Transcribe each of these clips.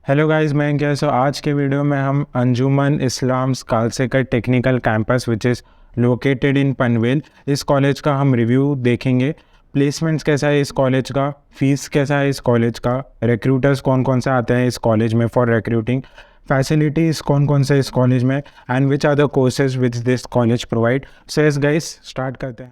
Hello guys, मैं कैसे आज के वीडियो में हम Anjuman Islam Kalsekar technical campus which is located in Panvel, इस कॉलेज का हम रिव्यू देखेंगे। प्लेसमेंट्स कैसा है इस कॉलेज का, फीस कैसा है इस कॉलेज का, रिक्रूटर्स कौन कौन से आते हैं इस कॉलेज में फॉर रिक्रूटिंग, फैसिलिटीज़ कौन कौन से इस कॉलेज में, and which are the courses which this college provide. So yes guys, start करते हैं।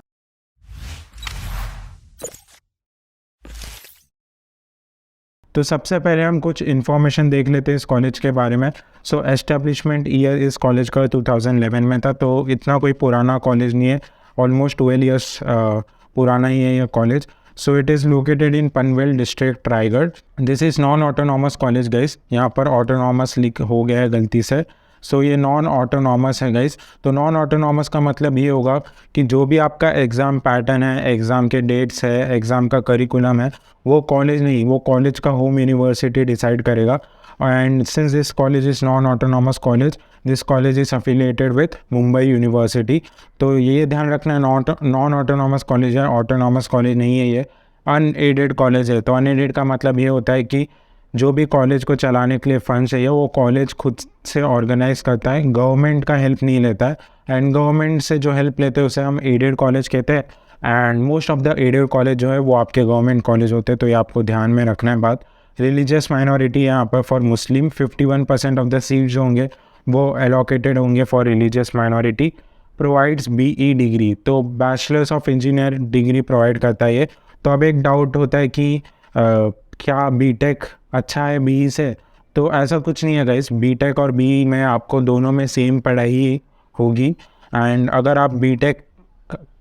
तो सबसे पहले हम कुछ इन्फॉर्मेशन देख लेते हैं इस कॉलेज के बारे में। सो एस्टेब्लिशमेंट ईयर इस कॉलेज का 2011 में था, तो इतना कोई पुराना कॉलेज नहीं है। ऑलमोस्ट 12 ईयर्स पुराना ही है ये college. So it is located in Panvel district, Raigarh. This is non autonomous college guys, यहाँ पर ऑटोनॉमस लिख हो गया है गलती से। सो ये नॉन ऑटोनॉमस है गाइस। तो नॉन ऑटोनॉमस का मतलब ये होगा कि जो भी आपका एग्ज़ाम पैटर्न है, एग्ज़ाम के डेट्स है, एग्ज़ाम का करिकुलम है, वो कॉलेज नहीं, वो कॉलेज का होम यूनिवर्सिटी डिसाइड करेगा। And since this college is non autonomous college, this college is affiliated with Mumbai university. तो ये ध्यान रखना है, नॉन ऑटोनॉमस कॉलेज है, ऑटोनॉमस कॉलेज नहीं है ये, अनएडेड कॉलेज है। तो अनएडेड का मतलब ये होता है कि जो भी कॉलेज को चलाने के लिए फंड चाहिए वो कॉलेज खुद से ऑर्गेनाइज करता है, गवर्नमेंट का हेल्प नहीं लेता है। एंड गवर्नमेंट से जो हेल्प लेते हैं उसे हम एडेड कॉलेज कहते हैं। And most of the added college जो है वो आपके गवर्नमेंट कॉलेज होते हैं, तो ये आपको ध्यान में रखना है बात। रिलीजियस माइनॉरिटी यहाँ पर for Muslim 51% of the seat जो होंगे वो एलोकेटेड होंगे for religious minority. Provides BE degree, तो bachelors of engineer degree provide करता है ये। तो अब एक डाउट होता है कि क्या बीटेक अच्छा है बीई से? तो ऐसा कुछ नहीं है गाइस, बीटेक और बीई में आपको दोनों में सेम पढ़ाई होगी। एंड अगर आप बीटेक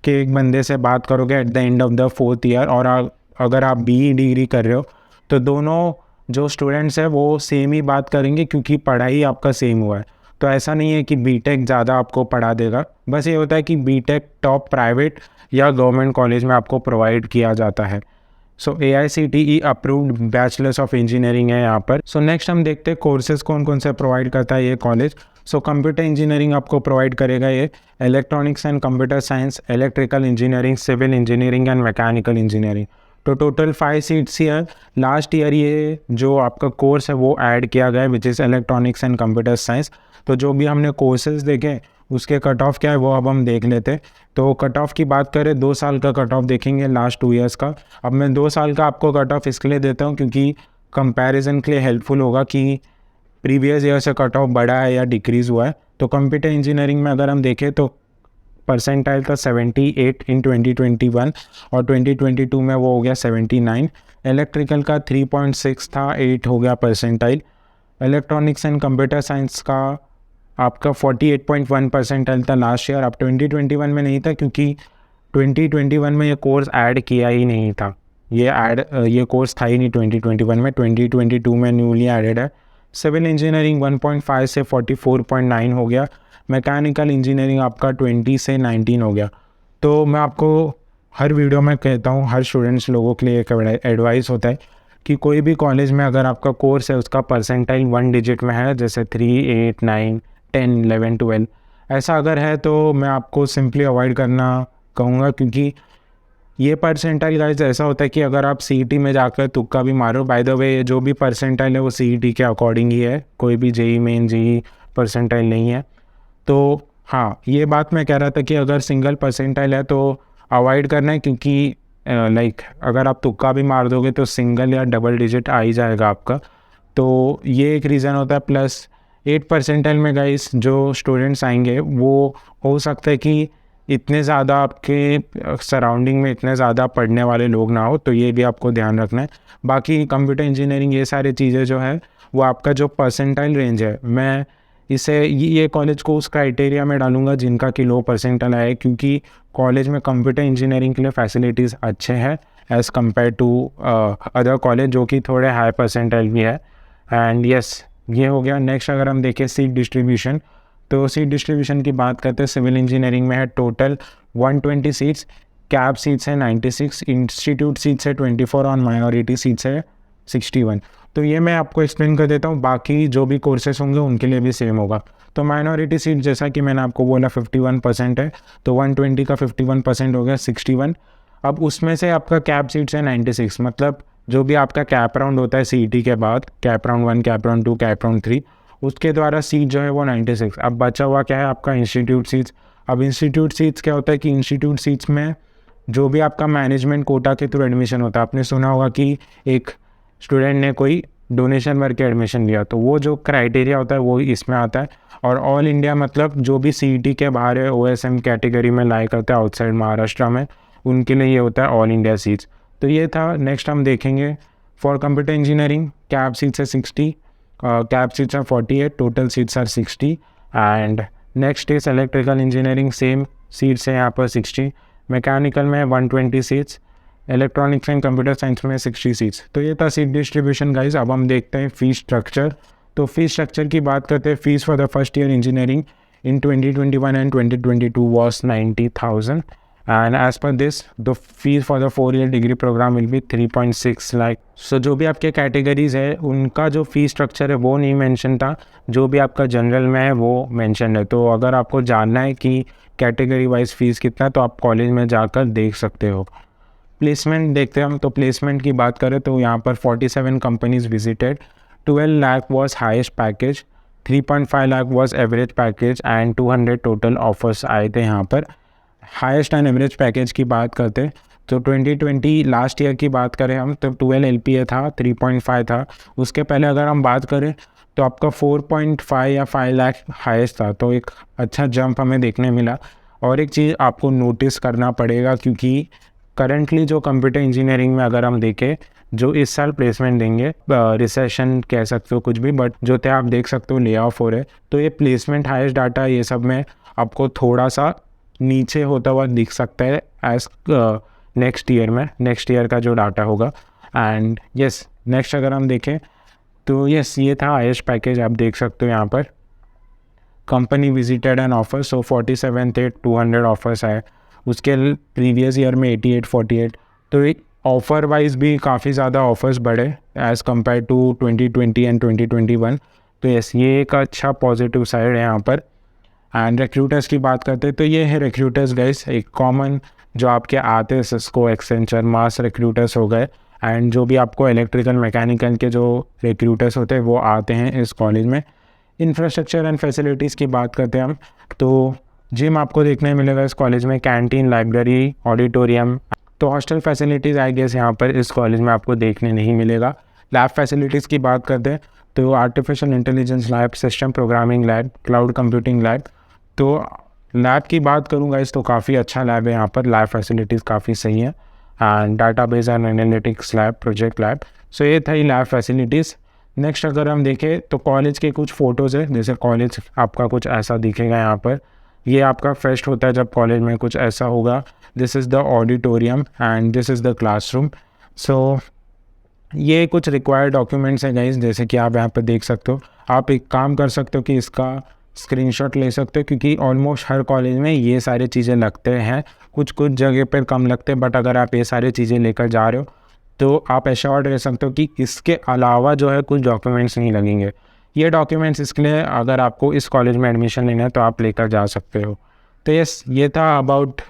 के एक बंदे से बात करोगे at the end of the 4th year, और अगर आप बीई डिग्री कर रहे हो, तो दोनों जो स्टूडेंट्स हैं वो सेम ही बात करेंगे क्योंकि पढ़ाई आपका सेम हुआ है। तो ऐसा नहीं है कि बीटेक ज़्यादा आपको पढ़ा देगा, बस ये होता है कि बीटेक टॉप प्राइवेट या गवर्नमेंट कॉलेज में आपको प्रोवाइड किया जाता है। सो AICTE approved bachelors of engineering है यहाँ पर। सो नेक्स्ट हम देखते हैं कोर्सेज कौन कौन से प्रोवाइड करता है ये कॉलेज। सो कंप्यूटर इंजीनियरिंग आपको प्रोवाइड करेगा ये, electronics and computer science, electrical engineering, civil engineering and mechanical engineering. तो टोटल 5 सीट्स ही है। लास्ट ईयर ये जो आपका कोर्स है वो ऐड किया गया है which is electronics and computer science. तो जो भी हमने कोर्सेज देखे उसके कट ऑफ क्या है वो अब हम देख लेते हैं। तो कट ऑफ की बात करें, 2 साल का कट ऑफ देखेंगे लास्ट 2 ईयर्स का। अब मैं 2 साल का आपको कट ऑफ इसके लिए देता हूँ क्योंकि कंपैरिजन के लिए हेल्पफुल होगा कि प्रीवियस ईयर से कट ऑफ बढ़ा है या डिक्रीज़ हुआ है। तो कंप्यूटर इंजीनियरिंग में अगर हम देखें तो परसेंटाइल था 78 इन 2021 और 2022 में वो हो गया 79। इलेक्ट्रिकल का 3.6 था, 8 हो गया percentile. Electronics and computer science का आपका 48.1 परसेंटाइल था लास्ट ईयर। अब 2021 में नहीं था क्योंकि 2021 में ये कोर्स ऐड किया ही नहीं था, ये कोर्स था ही नहीं 2021 में, 2022 में न्यूली एडेड है। सिविल इंजीनियरिंग 1.5 से 44.9 हो गया। मैकेनिकल इंजीनियरिंग आपका 20 से 19 हो गया। तो मैं आपको हर वीडियो में कहता हूँ, हर स्टूडेंट्स लोगों के लिए एक एडवाइस होता है कि कोई भी कॉलेज में अगर आपका कोर्स है उसका परसेंटाइल 1 डिजिट में है, जैसे 3, 8, 9, 10, 11, 12, ऐसा अगर है तो मैं आपको सिंपली अवॉइड करना कहूँगा, क्योंकि ये परसेंटाइल गाइस ऐसा होता है कि अगर आप CET में जाकर तुक्का भी मारो, बाय द वे जो भी परसेंटाइल है वो CET के अकॉर्डिंग ही है, कोई भी JEE मेन JEE परसेंटाइल नहीं है। तो हाँ, ये बात मैं कह रहा था कि अगर सिंगल परसेंटाइल है तो अवॉइड करना है, क्योंकि अगर आप तुक्का भी मार दोगे तो सिंगल या डबल डिजिट आ ही जाएगा आपका। तो ये एक रीज़न होता है। प्लस 8 परसेंटाइल में गाइस जो स्टूडेंट्स आएंगे वो हो सकता है कि इतने ज़्यादा आपके सराउंडिंग में इतने ज़्यादा पढ़ने वाले लोग ना हो, तो ये भी आपको ध्यान रखना है। बाकी कंप्यूटर इंजीनियरिंग ये सारी चीज़ें जो है वो आपका जो परसेंटाइल रेंज है, मैं इसे ये कॉलेज को उस क्राइटेरिया में डालूंगा जिनका कि लो परसेंटाइल आए, क्योंकि कॉलेज में कंप्यूटर इंजीनियरिंग के लिए फैसिलिटीज़ अच्छे हैं as compare to other college जो कि थोड़े हाई परसेंटाइल भी है। एंड यस, ये हो गया। नेक्स्ट अगर हम देखें सीट डिस्ट्रीब्यूशन, तो सीट डिस्ट्रीब्यूशन की बात करते हैं, सिविल इंजीनियरिंग में है टोटल 120 सीट्स, कैब सीट्स है 96, इंस्टीट्यूट सीट्स है 24 और माइनॉरिटी सीट्स है 61। तो ये मैं आपको एक्सप्लेन कर देता हूँ, बाकी जो भी कोर्सेस होंगे उनके लिए भी सेम होगा। तो माइनॉरिटी सीट जैसा कि मैंने आपको बोला 51% है, तो 120 का 51% हो गया 61। अब उसमें से आपका कैब सीट्स है 96, मतलब जो भी आपका कैप राउंड होता है CET के बाद, cap round 1, cap round 2, cap round 3, उसके द्वारा सीट जो है वो 96। अब बचा हुआ क्या है आपका इंस्टीट्यूट सीट्स। अब इंस्टीट्यूट सीट्स क्या होता है कि इंस्टीट्यूट सीट्स में जो भी आपका मैनेजमेंट कोटा के थ्रू एडमिशन होता है, आपने सुना होगा कि एक स्टूडेंट ने कोई डोनेशन भर के एडमिशन लिया, तो वो जो क्राइटेरिया होता है वो इसमें आता है। और ऑल इंडिया मतलब जो भी CET के बाहर है, OSM कैटेगरी में लाई करता है आउटसाइड महाराष्ट्र में, उनके लिए ये होता है ऑल इंडिया सीट्स। तो ये था। नेक्स्ट हम देखेंगे for computer engineering cap seats है 60, cap seats are 48, total seats are 60। And next is electrical engineering, same seats है यहाँ पर 60, मैकेनिकल में 120 seats, electronics and computer science में 60 सीट्स। तो ये था सीट डिस्ट्रीब्यूशन गाइज। अब हम देखते हैं फीस स्ट्रक्चर। तो फीस स्ट्रक्चर की बात करते हैं, fees for the first year engineering in 2021 and 2022 was 90,000, and as per this the fees for the 4-year degree program will be 3.6 lakh। सो जो भी आपके कैटेगरीज है उनका जो फीस स्ट्रक्चर है वो नहीं मेंशन था, जो भी आपका जनरल में है वो मेंशन है। तो अगर आपको जानना है कि कैटेगरी वाइज फीस कितना है तो आप कॉलेज में जाकर देख सकते हो। प्लेसमेंट देखते हैं हम। तो प्लेसमेंट की बात करें तो यहाँ पर 47 companies visited, 12 lakh was highest package, 3.5 lakh was average package and 200 total offers आए थे यहाँ पर। हाईएस्ट एंड एवरेज पैकेज की बात करते तो 2020 लास्ट ईयर की बात करें हम तो 12 LPA था, 3.5 था। उसके पहले अगर हम बात करें तो आपका 4.5 या 5 लाख हाईएस्ट था, तो एक अच्छा जंप हमें देखने मिला। और एक चीज़ आपको नोटिस करना पड़ेगा, क्योंकि करंटली जो कंप्यूटर इंजीनियरिंग में अगर हम देखें जो इस साल प्लेसमेंट देंगे, रिसेशन कह सकते हो कुछ भी, बट जो थे आप देख सकते हो ले ऑफ हो रहे, तो ये प्लेसमेंट हाईएस्ट डाटा ये सब में आपको थोड़ा सा नीचे होता हुआ दिख सकता है एज नेक्स्ट ईयर में, नेक्स्ट ईयर का जो डाटा होगा। एंड यस, नेक्स्ट अगर हम देखें तो यस ये था हाईएस्ट पैकेज, आप देख सकते हो यहाँ पर कंपनी विजिटेड एंड ऑफर। सो 47 थे, 200 ऑफर्स आए। उसके प्रीवियस ईयर में 88, 48। तो एक ऑफ़र वाइज भी काफ़ी ज़्यादा ऑफर्स बढ़े एज़ कम्पेयर टू 2020 एंड 2021। तो यस ये एक अच्छा पॉजिटिव साइड है यहाँ पर। एंड रिक्रूटर्स की बात करते हैं तो ये है रिक्रूटर्स गाइस, एक कॉमन जो आपके आते हैं सिस्को, एक्सेंचर, मास रिक्रूटर्स हो गए। एंड जो भी आपको इलेक्ट्रिकल मैकेनिकल के जो रिक्रूटर्स होते हैं वो आते हैं इस कॉलेज में। इंफ्रास्ट्रक्चर एंड फैसिलिटीज़ की बात करते हैं हम तो जिम आपको देखने मिलेगा इस कॉलेज में, कैंटीन, लाइब्रेरी, ऑडिटोरियम। तो हॉस्टल फैसिलिटीज़ आई गेस यहाँ पर इस कॉलेज में आपको देखने नहीं मिलेगा। लैब फैसिलिटीज़ की बात करते हैं तो artificial intelligence lab, system programming lab, cloud computing lab. तो लैब की बात करूँगा इस तो काफ़ी अच्छा लैब है यहाँ पर, लैब फैसिलिटीज़ काफ़ी सही है। And database and analytics lab, project lab. So ये था ही लैब फैसिलिटीज़। नेक्स्ट अगर हम देखें तो कॉलेज के कुछ फ़ोटोज़ है, जैसे कॉलेज आपका कुछ ऐसा दिखेगा यहाँ पर। ये आपका फेस्ट होता है जब कॉलेज में कुछ ऐसा होगा। This is the auditorium and this is the classroom. So ये कुछ रिक्वायर्ड डॉक्यूमेंट्स हैं गाइस, जैसे कि आप यहाँ पर देख सकते हो। आप एक काम कर सकते हो कि इसका स्क्रीनशॉट ले सकते हो, क्योंकि ऑलमोस्ट हर कॉलेज में ये सारी चीज़ें लगते हैं, कुछ कुछ जगह पर कम लगते हैं, बट अगर आप ये सारी चीज़ें लेकर जा रहे हो तो आप एश्योर्ड रह सकते हो कि इसके अलावा जो है कुछ डॉक्यूमेंट्स नहीं लगेंगे। ये डॉक्यूमेंट्स इसके लिए अगर आपको इस कॉलेज में एडमिशन लेना है तो आप लेकर जा सकते हो। तो यस ये था about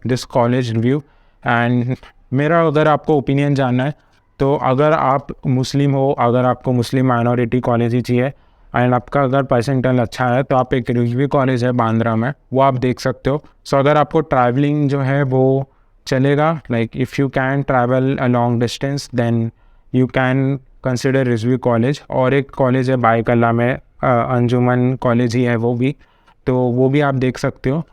this college review. And मेरा अगर आपको ओपिनियन जानना है तो अगर आप मुस्लिम हो, अगर आपको मुस्लिम माइनॉरिटी कॉलेज ही चाहिए एंड आपका अगर परसेंटाइल अच्छा है तो आप एक रिव्यू कॉलेज है बांद्रा में, वो आप देख सकते हो। सो अगर आपको ट्रैवलिंग जो है वो चलेगा, like if you can travel a long distance then you can consider Rizvi college. और एक कॉलेज है बाईकल्ला में, अंजुमन कॉलेज ही है वो भी, तो वो भी आप देख सकते हो।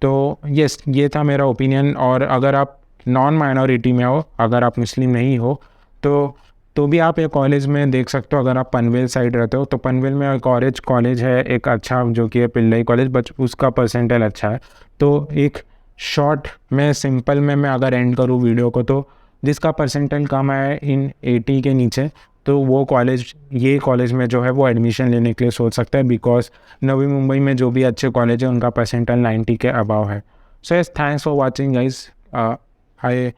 तो यस ये था मेरा ओपिनियन। और अगर आप नॉन माइनॉरिटी में हो, अगर आप मुस्लिम नहीं हो तो भी आप एक कॉलेज में देख सकते हो। अगर आप पनवेल साइड रहते हो तो पनवेल में एक ऑरेंज कॉलेज है एक अच्छा, जो कि है पिल्लई कॉलेज, बट उसका परसेंटाइल अच्छा है। तो एक शॉर्ट में सिंपल में मैं अगर एंड करूँ वीडियो को, तो जिसका परसेंटाइल कम है इन 80 के नीचे, तो वो कॉलेज, ये कॉलेज में जो है वो एडमिशन लेने के लिए सोच सकता है, बिकॉज नवी मुंबई में जो भी अच्छे कॉलेज है उनका परसेंटाइल 90 के अबाव है। So yes, thanks for watching guys. I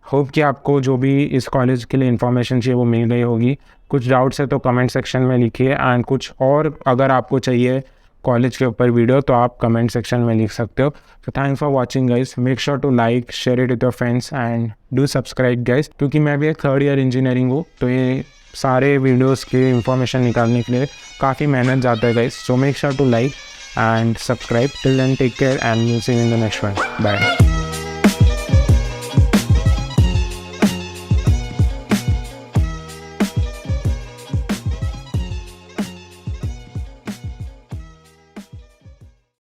hope कि आपको जो भी इस कॉलेज के लिए इन्फॉर्मेशन चाहिए वो मिल गई होगी। कुछ डाउट्स है तो कमेंट सेक्शन में लिखिए। एंड कुछ और अगर आपको चाहिए कॉलेज के ऊपर वीडियो तो आप कमेंट सेक्शन में लिख सकते हो। तो thanks for watching guys, make sure to like, share it with your friends and do subscribe guys, क्योंकि मैं भी एक 3rd ईयर इंजीनियरिंग हूँ, तो ये सारे वीडियोस की इंफॉर्मेशन निकालने के लिए काफ़ी मेहनत जाता है guys. So make sure to like and subscribe. Till then, take care and we'll see you in the next one. Bye.